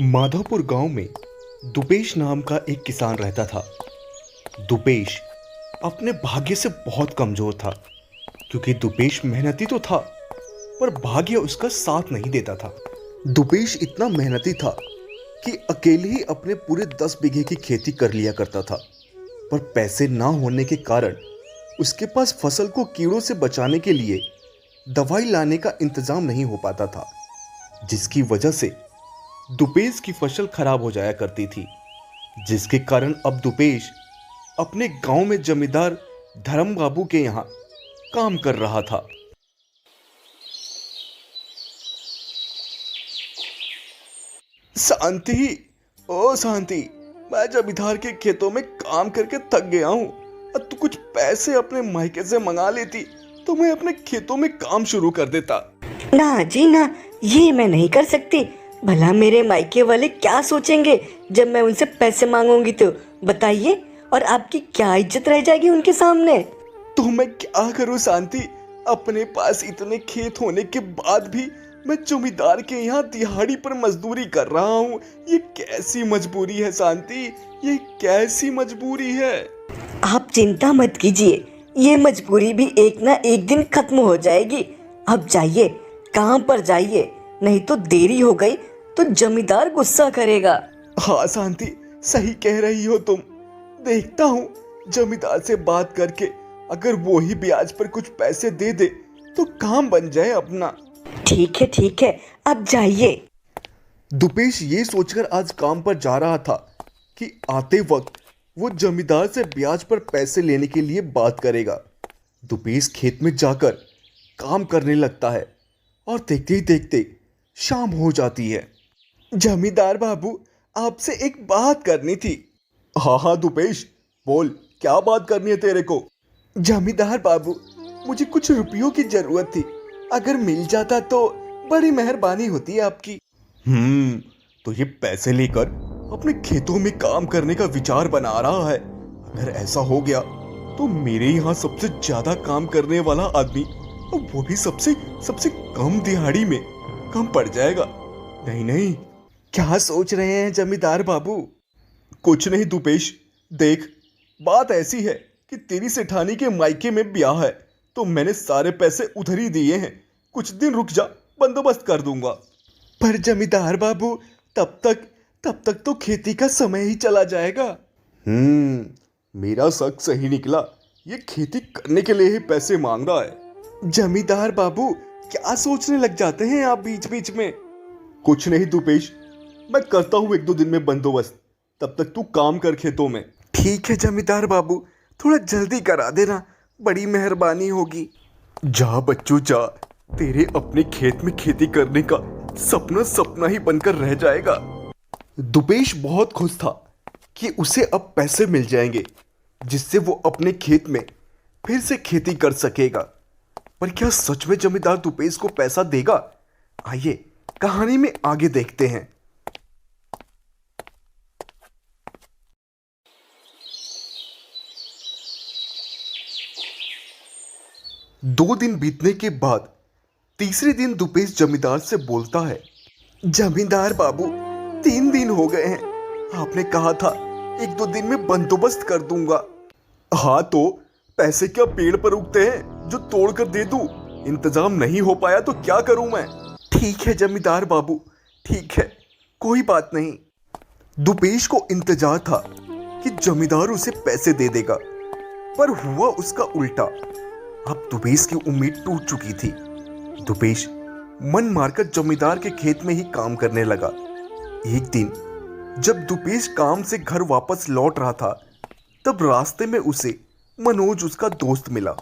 माधवपुर गांव में दुपेश नाम का एक किसान रहता था। दुपेश अपने भाग्य से बहुत कमजोर था, क्योंकि दुपेश मेहनती तो था पर भाग्य उसका साथ नहीं देता था। दुपेश इतना मेहनती था कि अकेले ही अपने पूरे 10 बीघे की खेती कर लिया करता था, पर पैसे ना होने के कारण उसके पास फसल को कीड़ों से बचाने के लिए दवाई लाने का इंतजाम नहीं हो पाता था, जिसकी वजह से दुपेश की फसल खराब हो जाया करती थी। जिसके कारण अब दुपेश अपने गांव में जमींदार धर्म बाबू के यहाँ काम कर रहा था। शांति, ओ शांति, मैं जमींदार के खेतों में काम करके थक गया हूँ। अब तू कुछ पैसे अपने मायके से मंगा लेती तो मैं अपने खेतों में काम शुरू कर देता। ना जी ना, ये मैं नहीं कर सकती। भला मेरे मायके वाले क्या सोचेंगे जब मैं उनसे पैसे मांगूंगी तो बताइए, और आपकी क्या इज्जत रह जाएगी उनके सामने। तो मैं क्या करूं शांति, अपने पास इतने खेत होने के बाद भी मैं जमींदार के यहाँ दिहाड़ी पर मजदूरी कर रहा हूँ। ये कैसी मजबूरी है शांति, ये कैसी मजबूरी है। आप चिंता मत कीजिए, ये मजबूरी भी एक ना एक दिन खत्म हो जाएगी। अब जाइए, काम पर जाइए, नहीं तो देरी हो गई तो जमींदार गुस्सा करेगा। हाँ शांति, सही कह रही हो तुम। देखता हूँ जमींदार से बात करके, अगर वो ही ब्याज पर कुछ पैसे दे दे तो काम बन जाए अपना। ठीक है, अब जाइए। दुपेश ये सोचकर आज काम पर जा रहा था कि आते वक्त वो जमींदार से ब्याज पर पैसे लेने के लिए बात करेगा। दुपेश खेत में जाकर काम करने लगता है और देखते ही देखते शाम हो जाती है। जमींदार बाबू, आपसे एक बात करनी थी। हाँ दुपेश, बोल, क्या बात करनी है तेरे को। जमींदार बाबू, मुझे कुछ रुपयों की जरूरत थी, अगर मिल जाता तो बड़ी मेहरबानी होती है आपकी। तो ये पैसे लेकर अपने खेतों में काम करने का विचार बना रहा है। अगर ऐसा हो गया तो मेरे यहाँ सबसे ज्यादा काम करने वाला आदमी, और वो भी सबसे कम दिहाड़ी में कम पड़ जाएगा। नहीं, क्या सोच रहे हैं जमींदार बाबू। कुछ नहीं दुपेश, देख, बात ऐसी है कि तेरी सेठानी के मायके में ब्याह है, तो मैंने सारे पैसे उधर ही दिए हैं। कुछ दिन रुक जा, बंदोबस्त कर दूंगा। पर जमींदार बाबू, तब तक तो खेती का समय ही चला जाएगा। मेरा शक सही निकला, ये खेती करने के लिए ही पैसे मांग रहा है। जमींदार बाबू, क्या सोचने लग जाते हैं आप बीच बीच में। कुछ नहीं दुपेश, मैं करता हूँ 1-2 दिन में बंदोबस्त, तब तक तू काम कर खेतों में। ठीक है जमींदार बाबू, थोड़ा जल्दी करा देना, बड़ी मेहरबानी होगी। जा बच्चू जा, तेरे अपने खेत में खेती करने का सपना ही बनकर रह जाएगा। दुपेश बहुत खुश था कि उसे अब पैसे मिल जाएंगे, जिससे वो अपने खेत में फिर से खेती कर सकेगा। पर क्या सच में जमींदार दुपेश को पैसा देगा? आइए कहानी में आगे देखते हैं। 2 दिन बीतने के बाद तीसरे दिन दुपेश जमींदार से बोलता है। जमींदार बाबू, 3 दिन हो गए हैं, आपने कहा था 1-2 दिन में बंदोबस्त कर दूंगा। हाँ, तो पैसे क्या पेड़ पर उगते हैं जो तोड़ कर दे दूं? इंतजाम नहीं हो पाया तो क्या करूं मैं। ठीक है जमींदार बाबू, ठीक है, कोई बात नहीं। दुपेश को इंतजार था कि जमींदार उसे पैसे दे देगा, पर हुआ उसका उल्टा। अब दुपेश की उम्मीद टूट चुकी थी। दुपेश मन मारकर जमींदार के खेत में ही काम करने लगा। एक दिन जब दुपेश काम से घर वापस लौट रहा था, तब रास्ते में उसे मनोज, उसका दोस्त, मिला।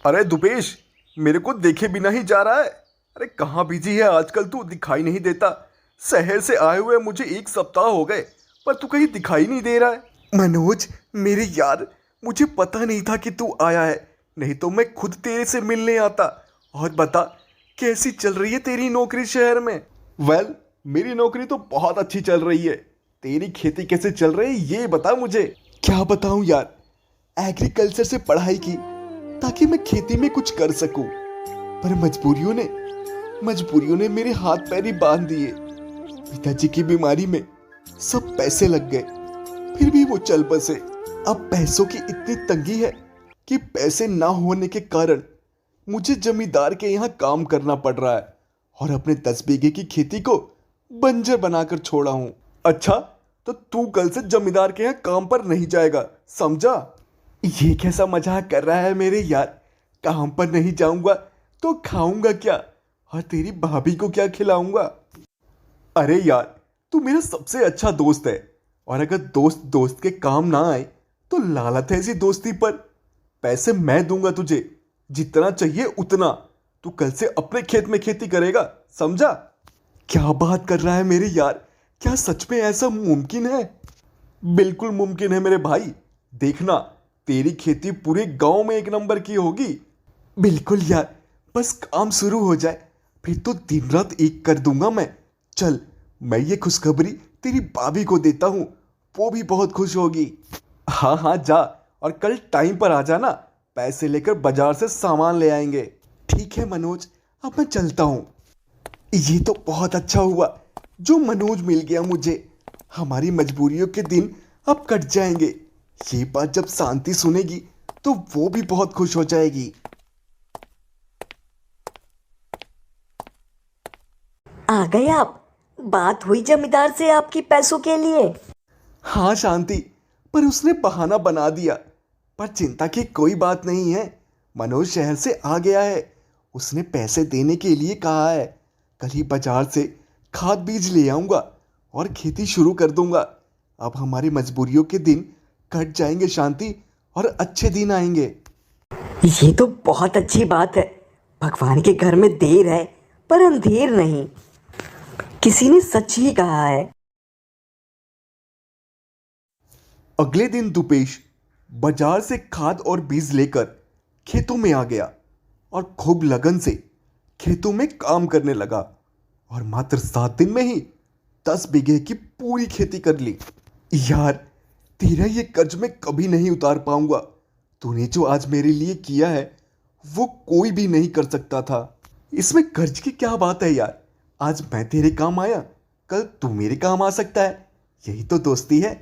अरे दुपेश, मेरे को देखे बिना ही जा रहा है। अरे कहाँ बिजी है आजकल, तू दिखाई नहीं देता। शहर से आए हुए मुझे 1 सप्ताह हो गए, पर तू कहीं दिखाई नहीं दे रहा है। मनोज मेरे यार, मुझे पता नहीं था कि तू आया है, नहीं तो मैं खुद तेरे से मिलने आता। और बता, कैसी चल रही है तेरी नौकरी शहर में? वेल, मेरी नौकरी तो बहुत अच्छी चल रही है। तेरी खेती कैसे चल रही है ये बता मुझे। क्या बताऊं यार, एग्रीकल्चर से पढ़ाई की ताकि मैं खेती में कुछ कर सकूं, पर मजबूरियों ने मेरे हाथ पैर ही बांध दिए। पिताजी की बीमारी में सब पैसे लग गए, फिर भी वो चल बसे। अब पैसों की इतनी तंगी है कि पैसे ना होने के कारण मुझे जमींदार के यहाँ काम करना पड़ रहा है और अपने 10 बीघे की खेती को बंजर बनाकर छोड़ा हूं। अच्छा, तो तू कल से जमींदार के यहाँ काम पर नहीं जाएगा, समझा? ये कैसा मजाक कर रहा है मेरे यार? काम पर नहीं जाऊंगा तो खाऊंगा क्या और तेरी भाभी को क्या खिलाऊंगा? अरे यार, तू मेरा सबसे अच्छा दोस्त है और अगर दोस्त दोस्त के काम ना आए तो लालत है ऐसी दोस्ती पर। पैसे मैं दूंगा तुझे, जितना चाहिए उतना। तू कल से अपने खेत में खेती करेगा, समझा? क्या बात कर रहा है मेरे यार? क्या सच में ऐसा मुमकिन है? बिल्कुल मुमकिन है मेरे भाई। देखना, तेरी खेती पूरे गांव में एक नंबर की होगी। बिल्कुल यार, बस काम शुरू हो जाए फिर तो दिन रात एक कर दूंगा मैं। चल, मैं ये खुशखबरी तेरी भाभी को देता हूँ, वो भी बहुत खुश होगी। हाँ हाँ, जा और कल टाइम पर आ जाना, पैसे लेकर बाजार से सामान ले आएंगे। ठीक है मनोज, अब मैं चलता हूँ। ये तो बहुत अच्छा हुआ जो मनोज मिल गया मुझे। हमारी मजबूरियों के दिन अब कट जाएंगे। ये बात जब शांति सुनेगी तो वो भी बहुत खुश हो जाएगी। आ गए आप? बात हुई जमींदार से आपकी पैसों के लिए? हाँ शांति, पर उसने बहाना बना दिया। पर चिंता की कोई बात नहीं है, मनोज शहर से आ गया है। उसने पैसे देने के लिए कहा है। कल ही बाजार से खाद बीज ले आऊंगा और खेती शुरू कर दूंगा। अब हमारी मजबूरियों के दिन कट जाएंगे शांति, और अच्छे दिन आएंगे। ये तो बहुत अच्छी बात है। भगवान के घर में देर है पर अंधेर नहीं। किसी ने सच ही कहा है। अगले दिन दुपेश बाजार से खाद और बीज लेकर खेतों में आ गया और खूब लगन से खेतों में काम करने लगा और मात्र 7 दिन में ही 10 बीघे की पूरी खेती कर ली। यार, तेरा ये कर्ज मैं कभी नहीं उतार पाऊंगा। तूने जो आज मेरे लिए किया है वो कोई भी नहीं कर सकता था। इसमें कर्ज की क्या बात है यार? आज मैं तेरे काम आया, कल तू मेरे काम आ सकता है। यही तो दोस्ती है।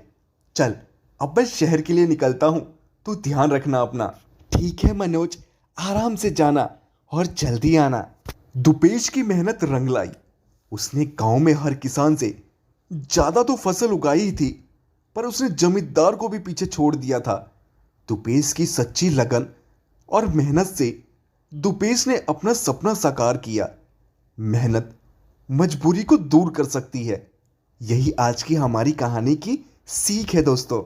चल, अब मैं शहर के लिए निकलता हूं, तू ध्यान रखना अपना। ठीक है मनोज, आराम से जाना और जल्दी आना। दुपेश की मेहनत रंग लाई। उसने गांव में हर किसान से ज्यादा तो फसल उगाई ही थी, पर उसने जमींदार को भी पीछे छोड़ दिया था। दुपेश की सच्ची लगन और मेहनत से दुपेश ने अपना सपना साकार किया। मेहनत मजबूरी को दूर कर सकती है। यही आज की हमारी कहानी की सीख है दोस्तों।